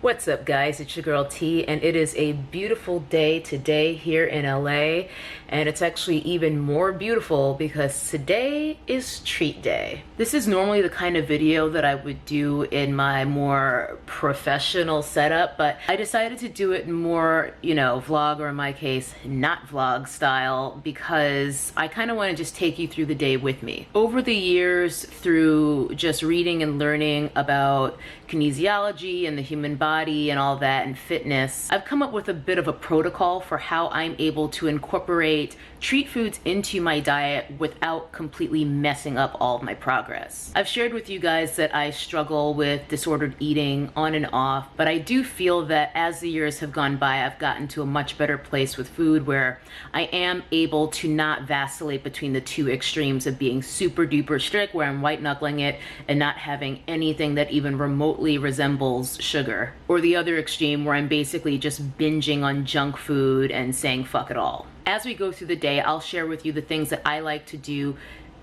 What's up, guys? It's your girl T, and it is a beautiful day today here in LA, and it's actually even more beautiful because today is treat day. This is normally the kind of video that I would do in my more professional setup, but I decided to do it more, vlog, or in my case, not vlog style, because I kind of want to just take you through the day with me. Over the years, through just reading and learning about kinesiology and the human body and all that and fitness, I've come up with a bit of a protocol for how I'm able to incorporate treat foods into my diet without completely messing up all of my progress. I've shared with you guys that I struggle with disordered eating on and off, but I do feel that as the years have gone by, I've gotten to a much better place with food where I am able to not vacillate between the two extremes of being super duper strict, where I'm white knuckling it and not having anything that even remotely resembles sugar, or the other extreme where I'm basically just binging on junk food and saying fuck it all. As we go through the day, I'll share with you the things that I like to do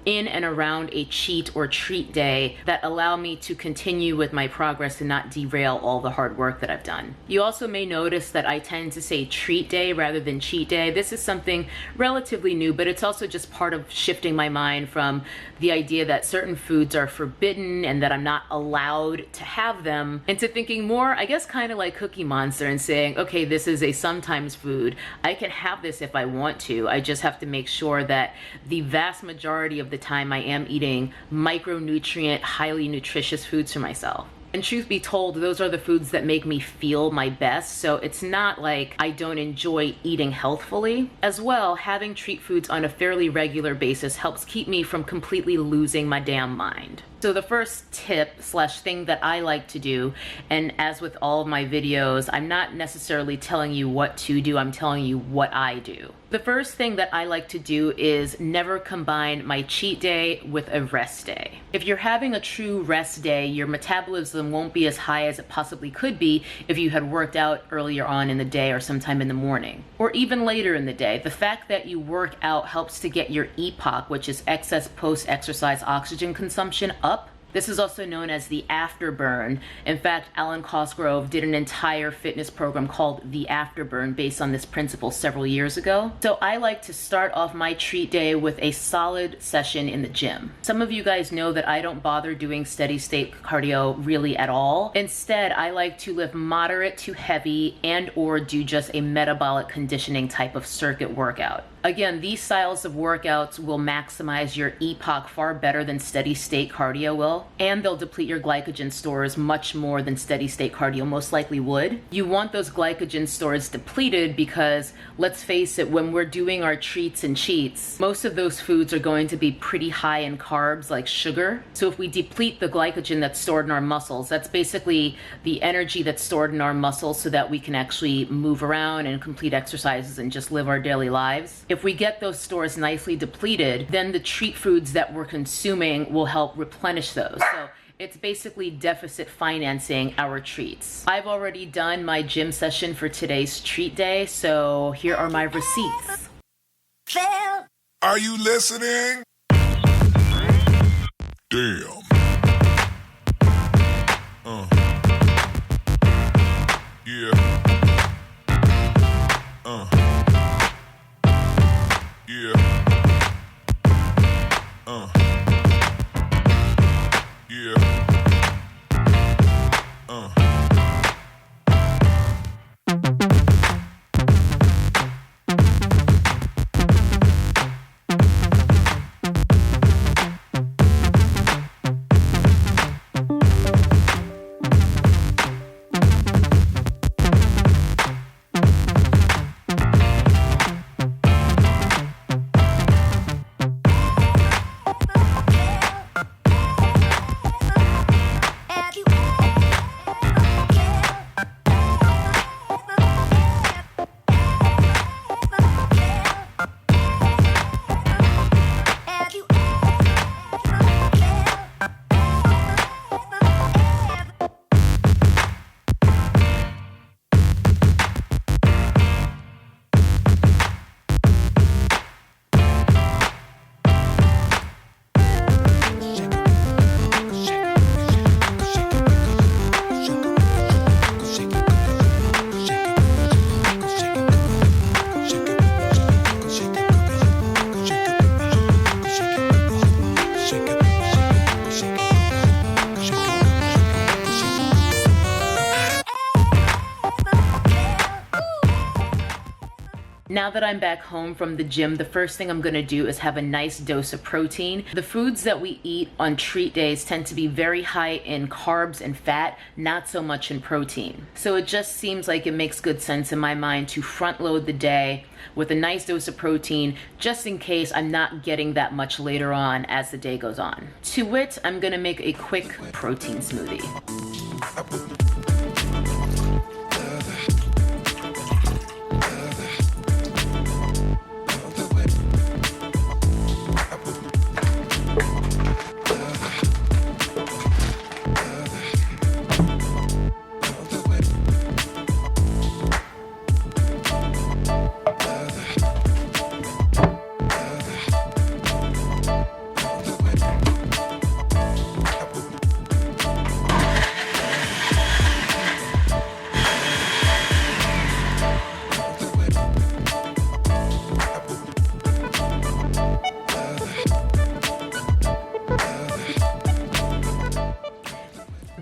in and around a cheat or treat day that allow me to continue with my progress and not derail all the hard work that I've done. You also may notice that I tend to say treat day rather than cheat day. This is something relatively new, but it's also just part of shifting my mind from the idea that certain foods are forbidden and that I'm not allowed to have them, into thinking more, I guess, kind of like Cookie Monster and saying, okay, this is a sometimes food. I can have this if I want to. I just have to make sure that the vast majority of the time I am eating micronutrient, highly nutritious foods for myself. And truth be told, those are the foods that make me feel my best, so it's not like I don't enjoy eating healthfully. As well, having treat foods on a fairly regular basis helps keep me from completely losing my damn mind. So the first tip slash thing that I like to do, and as with all of my videos, I'm not necessarily telling you what to do, I'm telling you what I do. The first thing that I like to do is never combine my cheat day with a rest day. If you're having a true rest day, your metabolism won't be as high as it possibly could be if you had worked out earlier on in the day or sometime in the morning, or even later in the day. The fact that you work out helps to get your EPOC, which is excess post-exercise oxygen consumption, up. This is also known as the afterburn. In fact, Alan Cosgrove did an entire fitness program called the Afterburn based on this principle several years ago. So I like to start off my treat day with a solid session in the gym. Some of you guys know that I don't bother doing steady state cardio really at all. Instead, I like to lift moderate to heavy and or do just a metabolic conditioning type of circuit workout. Again, these styles of workouts will maximize your EPOC far better than steady state cardio will, and they'll deplete your glycogen stores much more than steady state cardio most likely would. You want those glycogen stores depleted because, let's face it, when we're doing our treats and cheats, most of those foods are going to be pretty high in carbs like sugar. So if we deplete the glycogen that's stored in our muscles, that's basically the energy that's stored in our muscles so that we can actually move around and complete exercises and just live our daily lives. If we get those stores nicely depleted, then the treat foods that we're consuming will help replenish those. So it's basically deficit financing our treats. I've already done my gym session for today's treat day, so here are my receipts. Are you listening? Damn. Yeah. Yeah. Yeah. Now that I'm back home from the gym, the first thing I'm gonna do is have a nice dose of protein. The foods that we eat on treat days tend to be very high in carbs and fat, not so much in protein. So it just seems like it makes good sense in my mind to front load the day with a nice dose of protein, just in case I'm not getting that much later on as the day goes on. To wit, I'm gonna make a quick protein smoothie.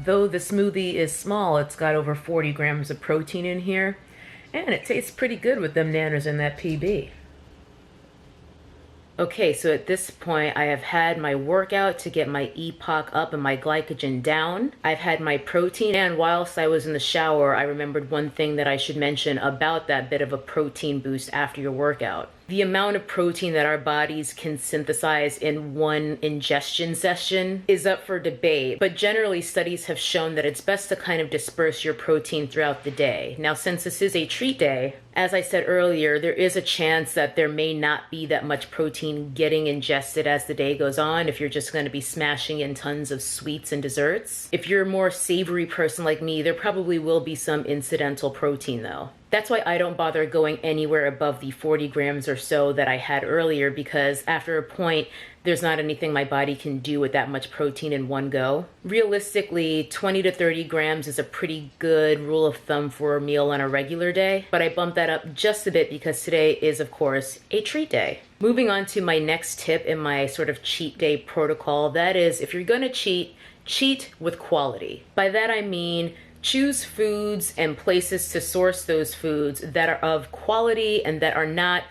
Though the smoothie is small, it's got over 40 grams of protein in here, and it tastes pretty good with them nanners in that PB. Okay, so at this point, I have had my workout to get my EPOC up and my glycogen down. I've had my protein, and whilst I was in the shower, I remembered one thing that I should mention about that bit of a protein boost after your workout. The amount of protein that our bodies can synthesize in one ingestion session is up for debate, but generally studies have shown that it's best to kind of disperse your protein throughout the day. Now, since this is a treat day, as I said earlier, there is a chance that there may not be that much protein getting ingested as the day goes on if you're just going to be smashing in tons of sweets and desserts. If you're a more savory person like me, there probably will be some incidental protein though. That's why I don't bother going anywhere above the 40 grams or so that I had earlier, because after a point, there's not anything my body can do with that much protein in one go. Realistically, 20 to 30 grams is a pretty good rule of thumb for a meal on a regular day, but I bumped that up just a bit because today is, of course, a treat day. Moving on to my next tip in my sort of cheat day protocol, that is, if you're gonna cheat, cheat with quality. By that I mean, choose foods and places to source those foods that are of quality and that are not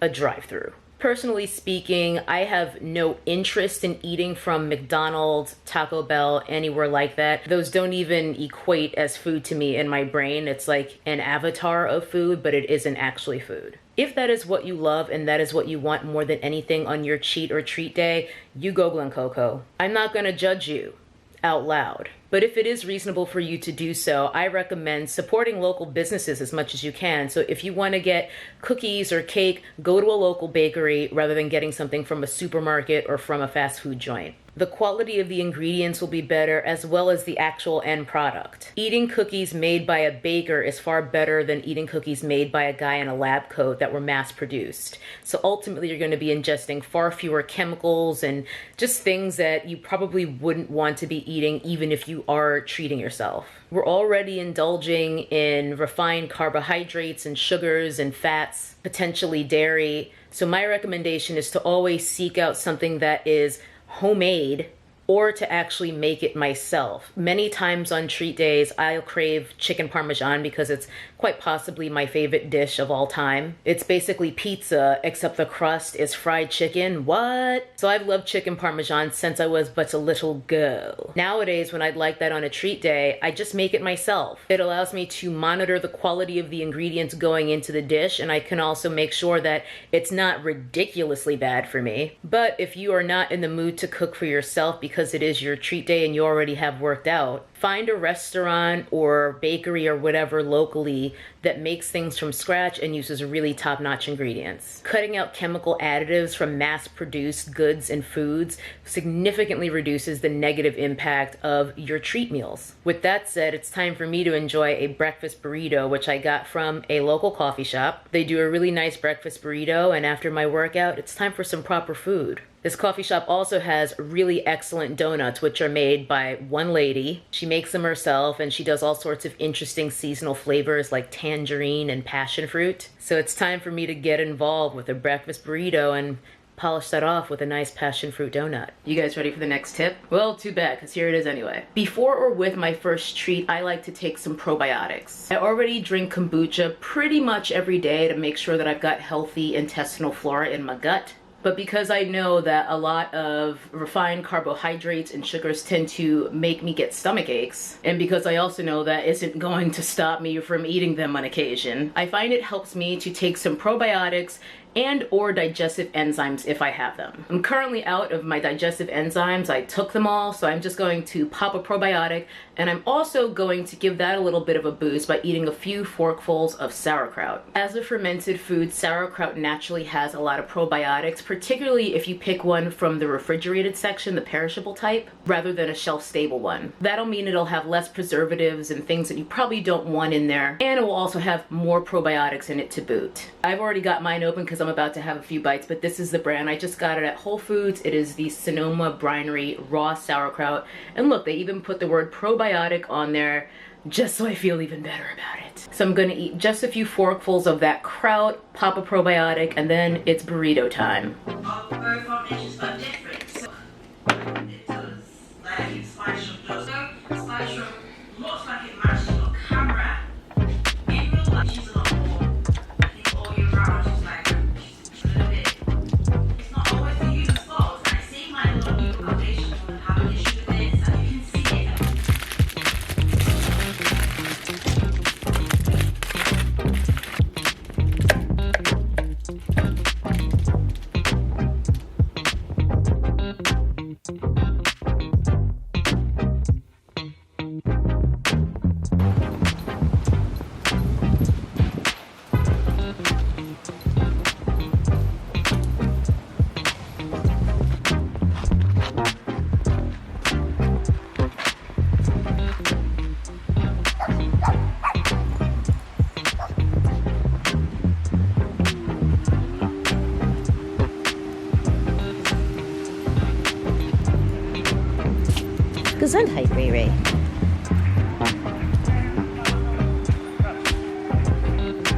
a drive-through. Personally speaking, I have no interest in eating from McDonald's, Taco Bell, anywhere like that. Those don't even equate as food to me in my brain. It's like an avatar of food, but it isn't actually food. If that is what you love and that is what you want more than anything on your cheat or treat day, you go Glen Coco. I'm not gonna judge you out loud. But if it is reasonable for you to do so, I recommend supporting local businesses as much as you can. So if you want to get cookies or cake, go to a local bakery rather than getting something from a supermarket or from a fast food joint. The quality of the ingredients will be better, as well as the actual end product. Eating cookies made by a baker is far better than eating cookies made by a guy in a lab coat that were mass produced. So ultimately you're going to be ingesting far fewer chemicals and just things that you probably wouldn't want to be eating even if you are treating yourself. We're already indulging in refined carbohydrates and sugars and fats, potentially dairy. So my recommendation is to always seek out something that is homemade or to actually make it myself. Many times on treat days, I'll crave chicken parmesan because it's quite possibly my favorite dish of all time. It's basically pizza, except the crust is fried chicken. What? So I've loved chicken parmesan since I was but a little girl. Nowadays, when I'd like that on a treat day, I just make it myself. It allows me to monitor the quality of the ingredients going into the dish, and I can also make sure that it's not ridiculously bad for me. But if you are not in the mood to cook for yourself because it is your treat day and you already have worked out, find a restaurant or bakery or whatever locally that makes things from scratch and uses really top-notch ingredients. Cutting out chemical additives from mass-produced goods and foods significantly reduces the negative impact of your treat meals. With that said, it's time for me to enjoy a breakfast burrito, which I got from a local coffee shop. They do a really nice breakfast burrito, and after my workout, it's time for some proper food. This coffee shop also has really excellent donuts, which are made by one lady. She makes them herself, and she does all sorts of interesting seasonal flavors like tangerine and passion fruit. So it's time for me to get involved with a breakfast burrito and polish that off with a nice passion fruit donut. You guys ready for the next tip? Well, too bad, because here it is anyway. Before or with my first treat, I like to take some probiotics. I already drink kombucha pretty much every day to make sure that I've got healthy intestinal flora in my gut. But because I know that a lot of refined carbohydrates and sugars tend to make me get stomach aches, and because I also know that isn't going to stop me from eating them on occasion, I find it helps me to take some probiotics and or digestive enzymes if I have them. I'm currently out of my digestive enzymes. I took them all, so I'm just going to pop a probiotic, and I'm also going to give that a little bit of a boost by eating a few forkfuls of sauerkraut. As a fermented food, sauerkraut naturally has a lot of probiotics, particularly if you pick one from the refrigerated section, the perishable type, rather than a shelf-stable one. That'll mean it'll have less preservatives and things that you probably don't want in there, and it will also have more probiotics in it to boot. I've already got mine open because I'm about to have a few bites, but this is the brand. I just got it at Whole Foods. It is the Sonoma Brinery Raw Sauerkraut. And look, they even put the word probiotic on there just so I feel even better about it. So I'm gonna eat just a few forkfuls of that kraut, pop a probiotic, and then it's burrito time. Both foundations are different. So it does like in spice room does. So spice room looks like it matches on camera. In real life, she's a lot more. I think all year round, she's like she's a little bit. It's not always the user's fault. And I see my little new foundation woman have an issue with this, and you can see it. Gesundheit, RayRay.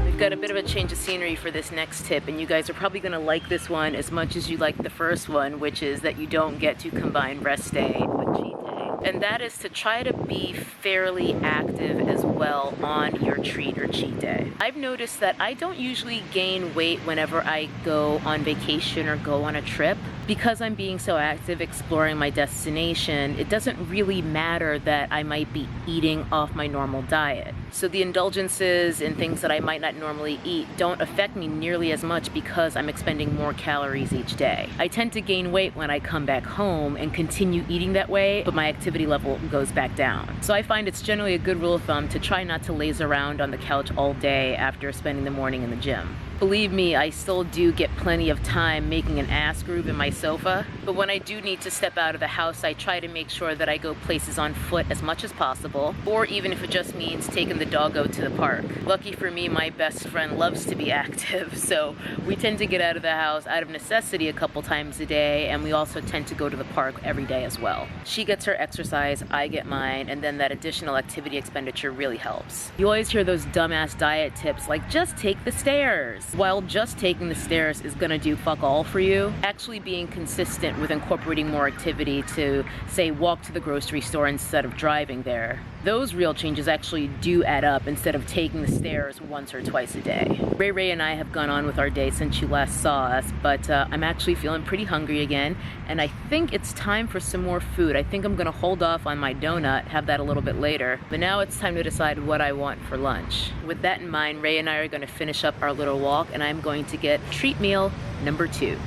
We've got a bit of a change of scenery for this next tip, and you guys are probably gonna like this one as much as you like the first one, which is that you don't get to combine rest day with cheat day. And that is to try to be fairly active as well on your treat or cheat day. I've noticed that I don't usually gain weight whenever I go on vacation or go on a trip. Because I'm being so active exploring my destination, it doesn't really matter that I might be eating off my normal diet. So the indulgences and things that I might not normally eat don't affect me nearly as much because I'm expending more calories each day. I tend to gain weight when I come back home and continue eating that way, but my activity level goes back down. So I find it's generally a good rule of thumb to try not to laze around on the couch all day after spending the morning in the gym. Believe me, I still do get plenty of time making an ass groove in my sofa, but when I do need to step out of the house, I try to make sure that I go places on foot as much as possible, or even if it just means taking the doggo to the park. Lucky for me, my best friend loves to be active, so we tend to get out of the house out of necessity a couple times a day, and we also tend to go to the park every day as well. She gets her exercise, I get mine, and then that additional activity expenditure really helps. You always hear those dumbass diet tips like, just take the stairs. While just taking the stairs is gonna do fuck all for you, actually being consistent with incorporating more activity to, say, walk to the grocery store instead of driving there, those real changes actually do add up instead of taking the stairs once or twice a day. RayRay and I have gone on with our day since you last saw us, but I'm actually feeling pretty hungry again, and I think it's time for some more food. I think I'm gonna hold off on my donut, have that a little bit later, but now it's time to decide what I want for lunch. With that in mind, Ray and I are gonna finish up our little walk, and I'm going to get treat meal number 2.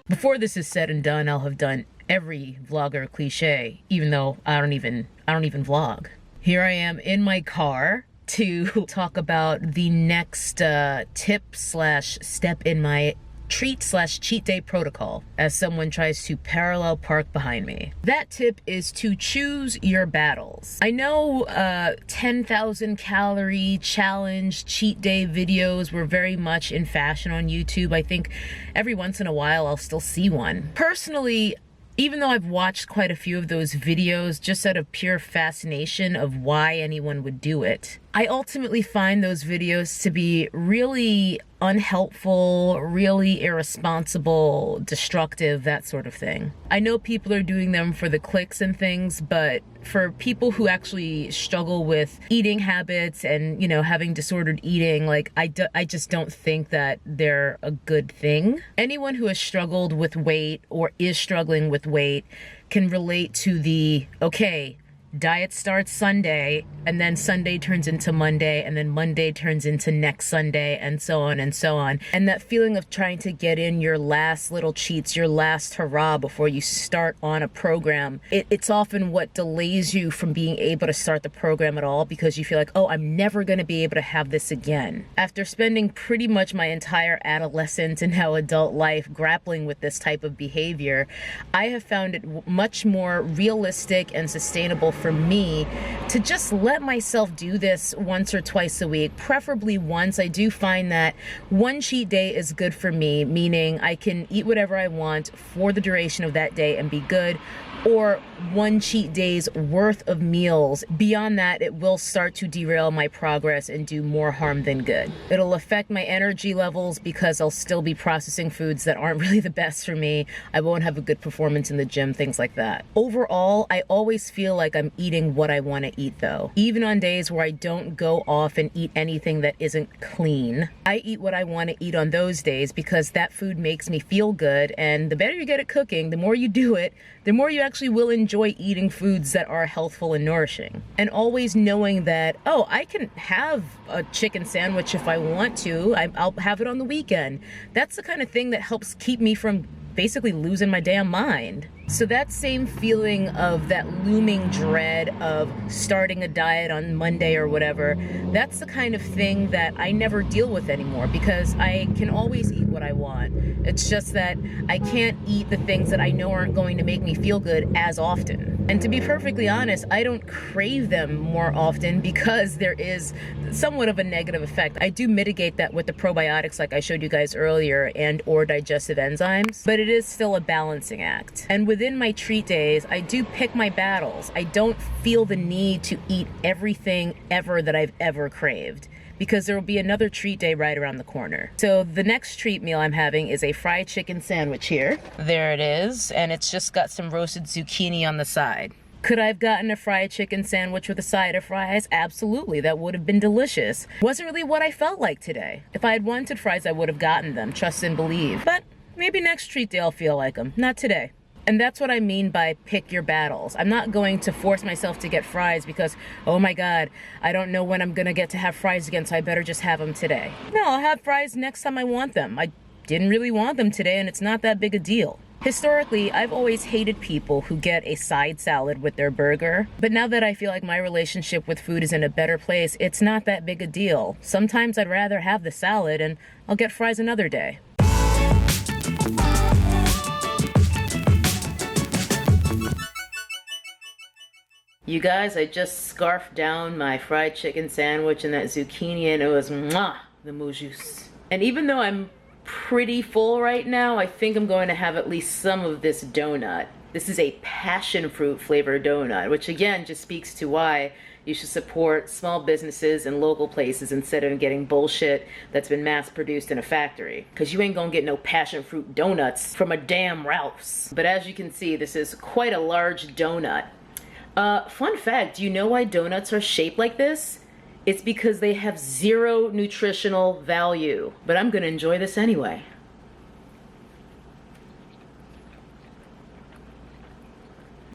Before this is said and done, I'll have done every vlogger cliche, even though I don't even vlog. Here I am in my car to talk about the next tip/step in my treat/cheat day protocol as someone tries to parallel park behind me. That tip is to choose your battles. I know 10,000 calorie challenge cheat day videos were very much in fashion on YouTube. I think every once in a while I'll still see one. Personally, Even though I've watched quite a few of those videos just out of pure fascination of why anyone would do it, I ultimately find those videos to be really unhelpful, really irresponsible, destructive, that sort of thing. I know people are doing them for the clicks and things, but for people who actually struggle with eating habits and, you know, having disordered eating, like, I just don't think that they're a good thing. Anyone who has struggled with weight or is struggling with weight can relate to the, okay, diet starts Sunday, and then Sunday turns into Monday, and then Monday turns into next Sunday, and so on and so on. And that feeling of trying to get in your last little cheats, your last hurrah before you start on a program, it's often what delays you from being able to start the program at all, because you feel like, oh, I'm never going to be able to have this again. After spending pretty much my entire adolescence and now adult life grappling with this type of behavior, I have found it much more realistic and sustainable for me to just let myself do this once or twice a week, preferably once. I do find that one cheat day is good for me, meaning I can eat whatever I want for the duration of that day and be good, or one cheat day's worth of meals. Beyond that, it will start to derail my progress and do more harm than good. It'll affect my energy levels because I'll still be processing foods that aren't really the best for me. I won't have a good performance in the gym, things like that. Overall, I always feel like I'm eating what I want to eat though. Even on days where I don't go off and eat anything that isn't clean, I eat what I want to eat on those days because that food makes me feel good, and the better you get at cooking, the more you do it, the more you actually will enjoy eating foods that are healthful and nourishing. And always knowing that, oh, I can have a chicken sandwich if I want to. I'll have it on the weekend. That's the kind of thing that helps keep me from basically losing my damn mind. So that same feeling of that looming dread of starting a diet on Monday or whatever, that's the kind of thing that I never deal with anymore because I can always eat what I want. It's just that I can't eat the things that I know aren't going to make me feel good as often. And to be perfectly honest, I don't crave them more often because there is somewhat of a negative effect. I do mitigate that with the probiotics like I showed you guys earlier and or digestive enzymes, but it is still a balancing act. And within my treat days, I do pick my battles. I don't feel the need to eat everything ever that I've ever craved, because there will be another treat day right around the corner. So the next treat meal I'm having is a fried chicken sandwich here. There it is, and it's just got some roasted zucchini on the side. Could I have gotten a fried chicken sandwich with a side of fries? Absolutely, that would have been delicious. Wasn't really what I felt like today. If I had wanted fries, I would have gotten them, trust and believe. But maybe next treat day I'll feel like them, not today. And that's what I mean by pick your battles. I'm not going to force myself to get fries because, oh my God, I don't know when I'm gonna get to have fries again, so I better just have them today. No, I'll have fries next time I want them. I didn't really want them today, and it's not that big a deal. Historically, I've always hated people who get a side salad with their burger. But now that I feel like my relationship with food is in a better place, it's not that big a deal. Sometimes I'd rather have the salad and I'll get fries another day. You guys, I just scarfed down my fried chicken sandwich and that zucchini, and it was mwah, the moujous. And even though I'm pretty full right now, I think I'm going to have at least some of this donut. This is a passion fruit flavored donut, which again just speaks to why you should support small businesses and local places instead of getting bullshit that's been mass produced in a factory. Because you ain't gonna get no passion fruit donuts from a damn Ralph's. But as you can see, this is quite a large donut. Fun fact, do you know why donuts are shaped like this? It's because they have zero nutritional value. But I'm gonna enjoy this anyway.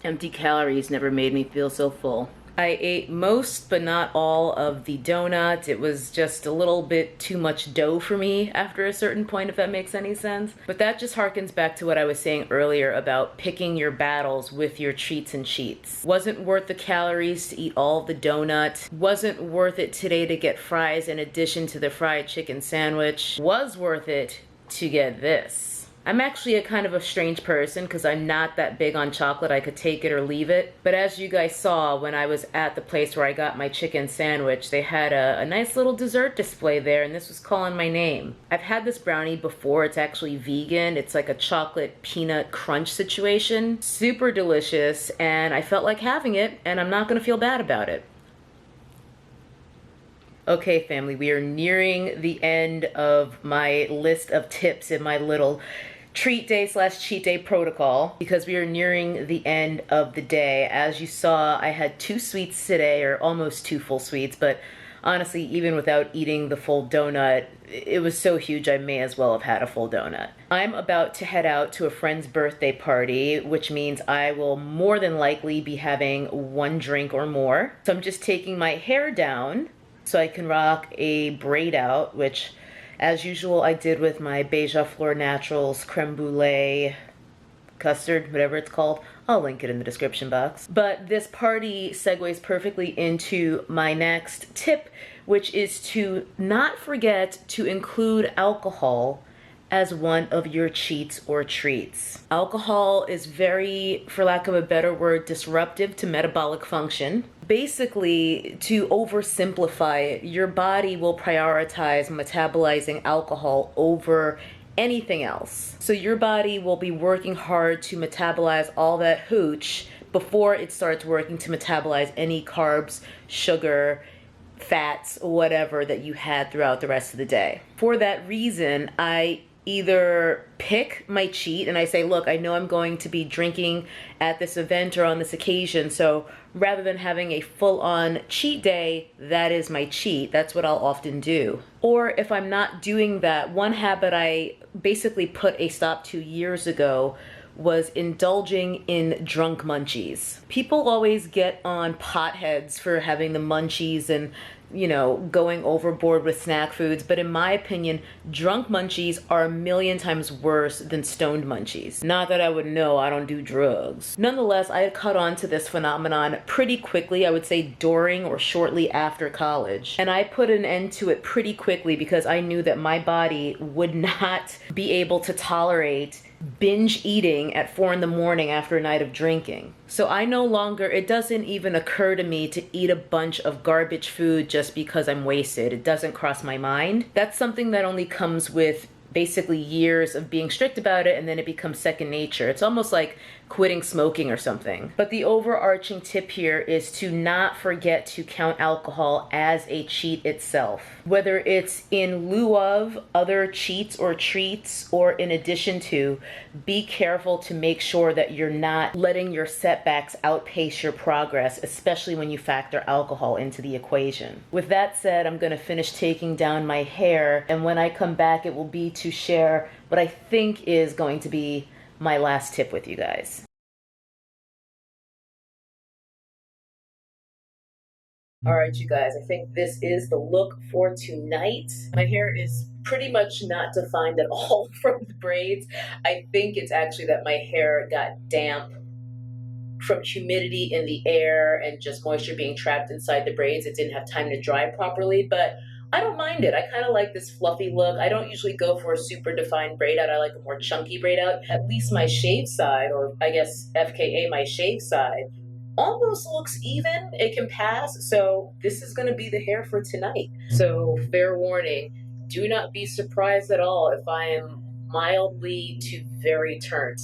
Empty calories never made me feel so full. I ate most but not all of the donut. It was just a little bit too much dough for me after a certain point, if that makes any sense. But that just harkens back to what I was saying earlier about picking your battles with your treats and cheats. Wasn't worth the calories to eat all the donut. Wasn't worth it today to get fries in addition to the fried chicken sandwich. Was worth it to get this. I'm actually a kind of a strange person because I'm not that big on chocolate. I could take it or leave it. But as you guys saw when I was at the place where I got my chicken sandwich, they had a nice little dessert display there, and this was calling my name. I've had this brownie before. It's actually vegan. It's like a chocolate peanut crunch situation. Super delicious, and I felt like having it, and I'm not gonna feel bad about it. Okay, family, we are nearing the end of my list of tips in my little treat day slash cheat day protocol because we are nearing the end of the day. As you saw, I had 2 sweets today, or almost 2 full sweets, but honestly, even without eating the full donut, it was so huge I may as well have had a full donut. I'm about to head out to a friend's birthday party, which means I will more than likely be having 1 drink or more. So I'm just taking my hair down so I can rock a braid out, which as usual I did with my Beija Flor Naturals creme brulee custard, whatever it's called. I'll link it in the description box. But this party segues perfectly into my next tip, which is to not forget to include alcohol as one of your cheats or treats. Alcohol is very, for lack of a better word, disruptive to metabolic function. Basically, to oversimplify it, your body will prioritize metabolizing alcohol over anything else. So your body will be working hard to metabolize all that hooch before it starts working to metabolize any carbs, sugar, fats, whatever that you had throughout the rest of the day. For that reason, I either pick my cheat and I say, look, I know I'm going to be drinking at this event or on this occasion, so rather than having a full-on cheat day, that is my cheat. That's what I'll often do. Or if I'm not doing that, one habit I basically put a stop to years ago was indulging in drunk munchies. People always get on potheads for having the munchies and, you know, going overboard with snack foods, but in my opinion, drunk munchies are a million times worse than stoned munchies. Not that I would know, I don't do drugs. Nonetheless, I had caught on to this phenomenon pretty quickly, I would say during or shortly after college. And I put an end to it pretty quickly because I knew that my body would not be able to tolerate binge eating at 4 in the morning after a night of drinking. So I no longer, it doesn't even occur to me to eat a bunch of garbage food just because I'm wasted. It doesn't cross my mind. That's something that only comes with basically years of being strict about it, and then it becomes second nature. It's almost like quitting smoking or something. But the overarching tip here is to not forget to count alcohol as a cheat itself. Whether it's in lieu of other cheats or treats or in addition to, be careful to make sure that you're not letting your setbacks outpace your progress, especially when you factor alcohol into the equation. With that said, I'm gonna finish taking down my hair, and when I come back, it will be to share what I think is going to be my last tip with you guys. All right, you guys, I think this is the look for tonight. My hair is pretty much not defined at all from the braids. I think it's actually that my hair got damp from humidity in the air and just moisture being trapped inside the braids. It didn't have time to dry properly, but I don't mind it. I kind of like this fluffy look. I don't usually go for a super defined braid out. I like a more chunky braid out. At least my shaved side, or I guess FKA my shaved side, almost looks even. It can pass. So this is going to be the hair for tonight. So fair warning, do not be surprised at all if I am mildly to very turnt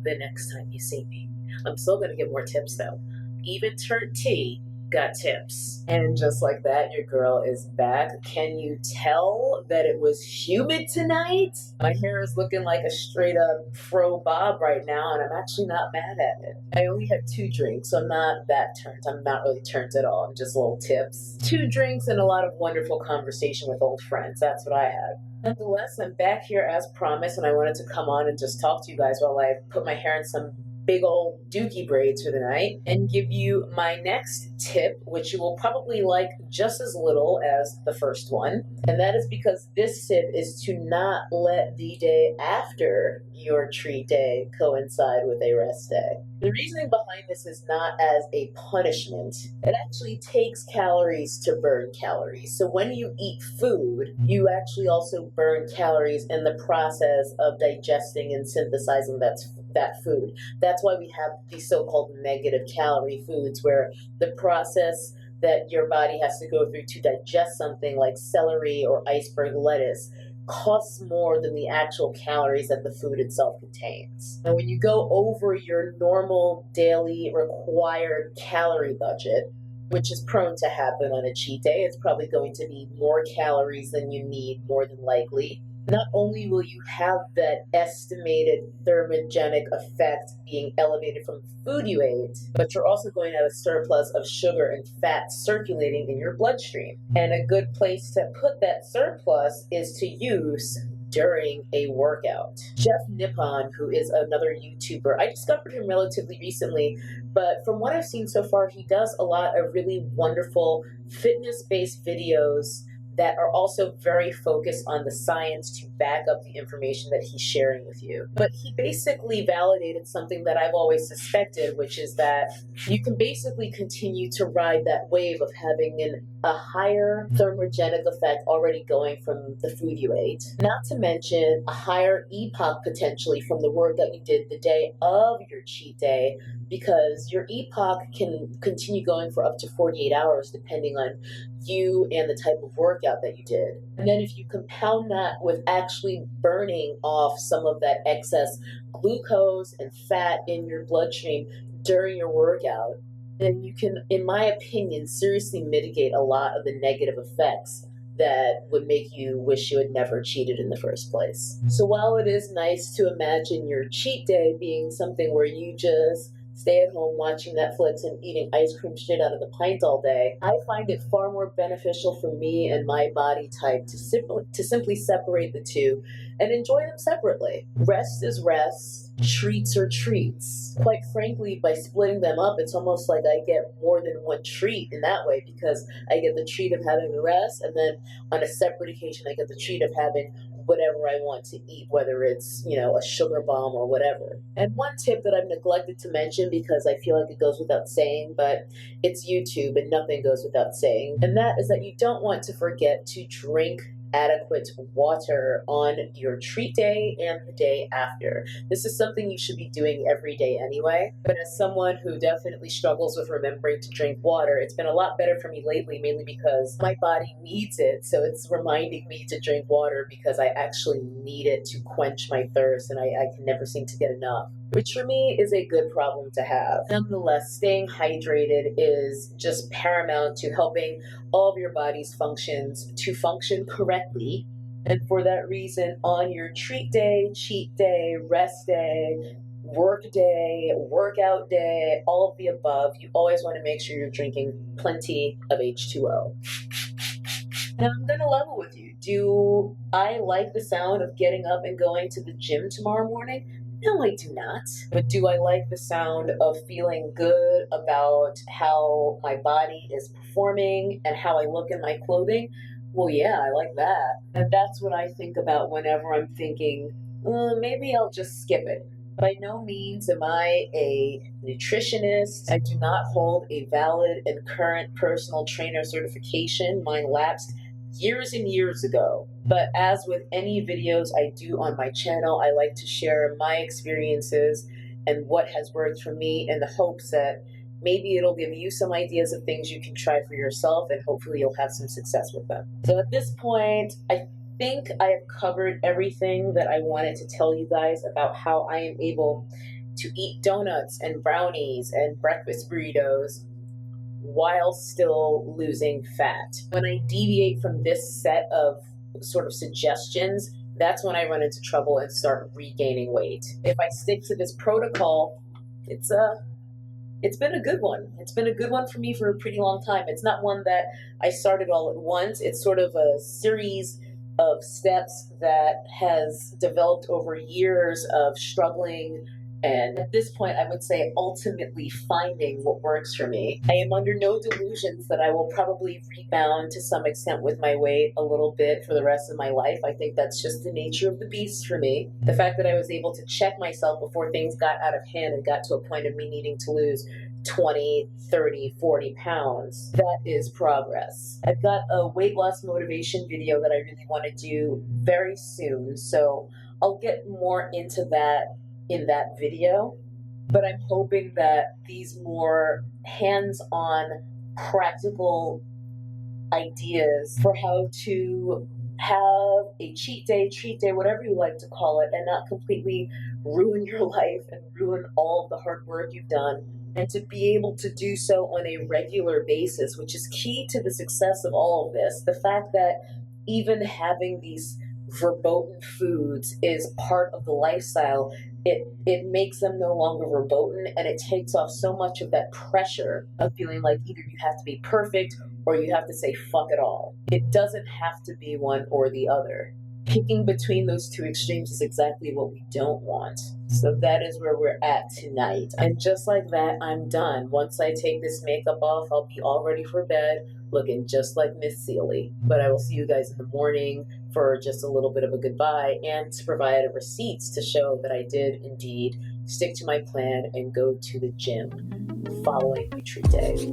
the next time you see me. I'm still going to get more tips though. Even turnt T got tips. And just like that, your girl is back. Can you tell that it was humid tonight? My hair is looking like a straight up fro bob right now, and I'm actually not mad at it. I only had 2 drinks, so I'm not that turned. I'm not really turned at all. I'm just little tips. 2 drinks and a lot of wonderful conversation with old friends. That's what I had. Nonetheless, I'm back here as promised, and I wanted to come on and just talk to you guys while I put my hair in some big old dookie braids for the night and give you my next tip, which you will probably like just as little as the first one. And that is because this tip is to not let the day after your treat day coincide with a rest day. The reasoning behind this is not as a punishment. It actually takes calories to burn calories. So when you eat food, you actually also burn calories in the process of digesting and synthesizing that food. That's why we have these so-called negative calorie foods, where the process that your body has to go through to digest something like celery or iceberg lettuce costs more than the actual calories that the food itself contains. And when you go over your normal daily required calorie budget, which is prone to happen on a cheat day, it's probably going to be more calories than you need, more than likely. Not only will you have that estimated thermogenic effect being elevated from the food you ate, but you're also going to have a surplus of sugar and fat circulating in your bloodstream. And a good place to put that surplus is to use during a workout. Jeff Nippon, who is another YouTuber, I discovered him relatively recently, but from what I've seen so far, he does a lot of really wonderful fitness-based videos that are also very focused on the science to back up the information that he's sharing with you. But he basically validated something that I've always suspected, which is that you can basically continue to ride that wave of having a higher thermogenic effect already going from the food you ate, not to mention a higher EPOC potentially from the workout you did the day of your cheat day, because your EPOC can continue going for up to 48 hours depending on you and the type of workout that you did. And then if you compound that with actually burning off some of that excess glucose and fat in your bloodstream during your workout, then you can, in my opinion, seriously mitigate a lot of the negative effects that would make you wish you had never cheated in the first place. So while it is nice to imagine your cheat day being something where you just stay at home watching Netflix and eating ice cream straight out of the pint all day, I find it far more beneficial for me and my body type to simply separate the two and enjoy them separately. Rest is rest, treats are treats. Quite frankly, by splitting them up, it's almost like I get more than one treat in that way, because I get the treat of having the rest, and then on a separate occasion, I get the treat of having whatever I want to eat, whether it's, a sugar bomb or whatever. And one tip that I've neglected to mention, because I feel like it goes without saying, but it's YouTube and nothing goes without saying, and that is that you don't want to forget to drink adequate water on your treat day and the day after. This is something you should be doing every day anyway, but as someone who definitely struggles with remembering to drink water, it's been a lot better for me lately, mainly because my body needs it, so it's reminding me to drink water because I actually need it to quench my thirst, and I can never seem to get enough, which for me is a good problem to have. Nonetheless, staying hydrated is just paramount to helping all of your body's functions to function correctly. And for that reason, on your treat day, cheat day, rest day, work day, workout day, all of the above, you always want to make sure you're drinking plenty of H2O. Now I'm going to level with you. Do I like the sound of getting up and going to the gym tomorrow morning? No, I do not. But do I like the sound of feeling good about how my body is performing and how I look in my clothing? Well, yeah, I like that. And that's what I think about whenever I'm thinking, maybe I'll just skip it. By no means am I a nutritionist. I do not hold a valid and current personal trainer certification. Mine lapsed years and years ago. But as with any videos I do on my channel, I like to share my experiences and what has worked for me, in the hopes that maybe it'll give you some ideas of things you can try for yourself, and hopefully you'll have some success with them. So at this point, I think I have covered everything that I wanted to tell you guys about how I am able to eat donuts and brownies and breakfast burritos while still losing fat. When I deviate from this set of sort of suggestions, that's when I run into trouble and start regaining weight. If I stick to this protocol, it's been a good one. It's been a good one for me for a pretty long time. It's not one that I started all at once. It's sort of a series of steps that has developed over years of struggling And at this point, I would say ultimately finding what works for me. I am under no delusions that I will probably rebound to some extent with my weight a little bit for the rest of my life. I think that's just the nature of the beast for me. The fact that I was able to check myself before things got out of hand and got to a point of me needing to lose 20, 30, 40 pounds. That is progress. I've got a weight loss motivation video that I really want to do very soon, so I'll get more into that in that video, but I'm hoping that these more hands-on, practical ideas for how to have a cheat day, whatever you like to call it, and not completely ruin your life and ruin all of the hard work you've done, and to be able to do so on a regular basis, which is key to the success of all of this. The fact that even having these verboten foods is part of the lifestyle, it makes them no longer verboten, and it takes off so much of that pressure of feeling like either you have to be perfect or you have to say fuck it all. It doesn't have to be one or the other. Picking between those two extremes is exactly what we don't want. So that is where we're at tonight. And just like that, I'm done. Once I take this makeup off, I'll be all ready for bed, looking just like Miss Sealy. But I will see you guys in the morning for just a little bit of a goodbye and to provide receipts to show that I did indeed stick to my plan and go to the gym following retreat day.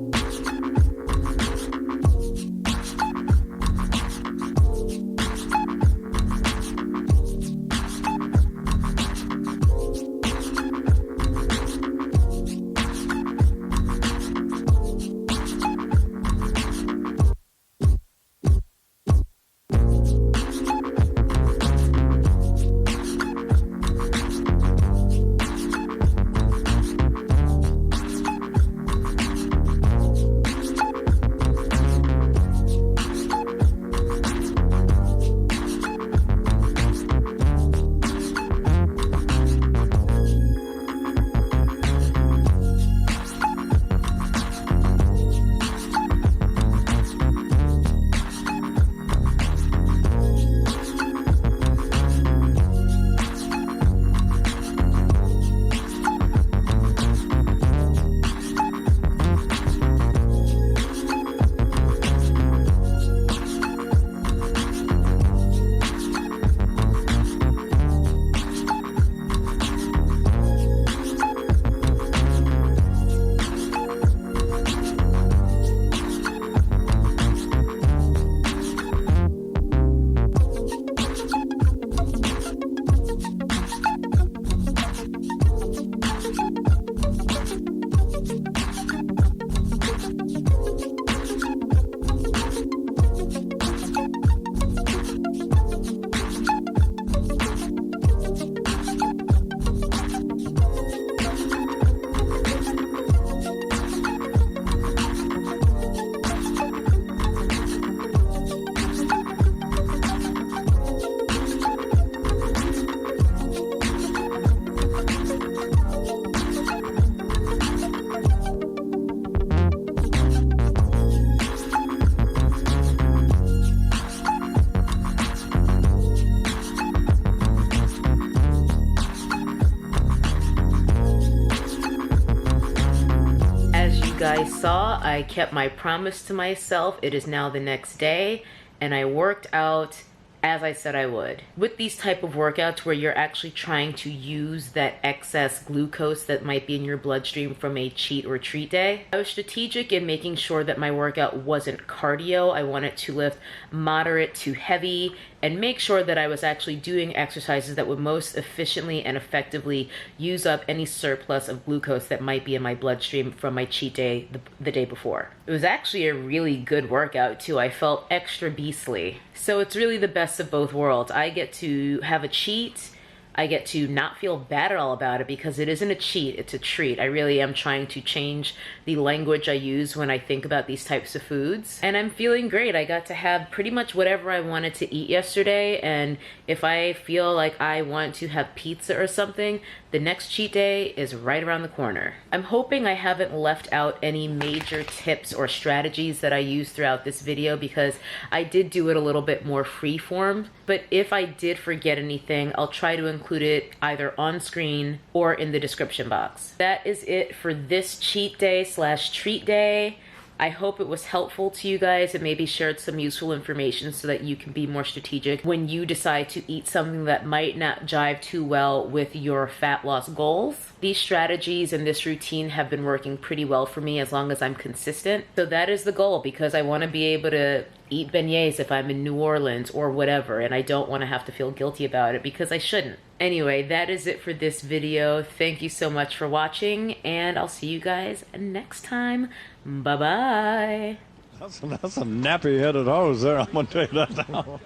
Guys saw, I kept my promise to myself. It is now the next day and I worked out as I said I would. With these type of workouts where you're actually trying to use that excess glucose that might be in your bloodstream from a cheat or treat day, I was strategic in making sure that my workout wasn't cardio. I wanted to lift moderate to heavy and make sure that I was actually doing exercises that would most efficiently and effectively use up any surplus of glucose that might be in my bloodstream from my cheat day the day before. It was actually a really good workout too. I felt extra beastly. So it's really the best of both worlds. I get to have a cheat. I get to not feel bad at all about it because it isn't a cheat, it's a treat. I really am trying to change the language I use when I think about these types of foods. And I'm feeling great. I got to have pretty much whatever I wanted to eat yesterday. And if I feel like I want to have pizza or something, the next cheat day is right around the corner. I'm hoping I haven't left out any major tips or strategies that I use throughout this video because I did do it a little bit more freeform. But if I did forget anything, I'll try to include include it either on screen or in the description box. That is it for this cheat day slash treat day. I hope it was helpful to you guys and maybe shared some useful information so that you can be more strategic when you decide to eat something that might not jive too well with your fat loss goals. These strategies and this routine have been working pretty well for me as long as I'm consistent. So that is the goal, because I want to be able to eat beignets if I'm in New Orleans or whatever, and I don't want to have to feel guilty about it because I shouldn't. Anyway, that is it for this video. Thank you so much for watching, and I'll see you guys next time. Bye-bye. That's a nappy-headed hose there, I'm gonna tell you that now.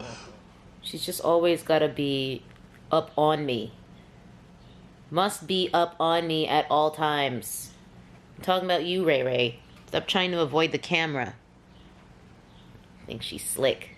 She's just always gotta be up on me. Must be up on me at all times. I'm talking about you, RayRay. Stop trying to avoid the camera. I think she's slick.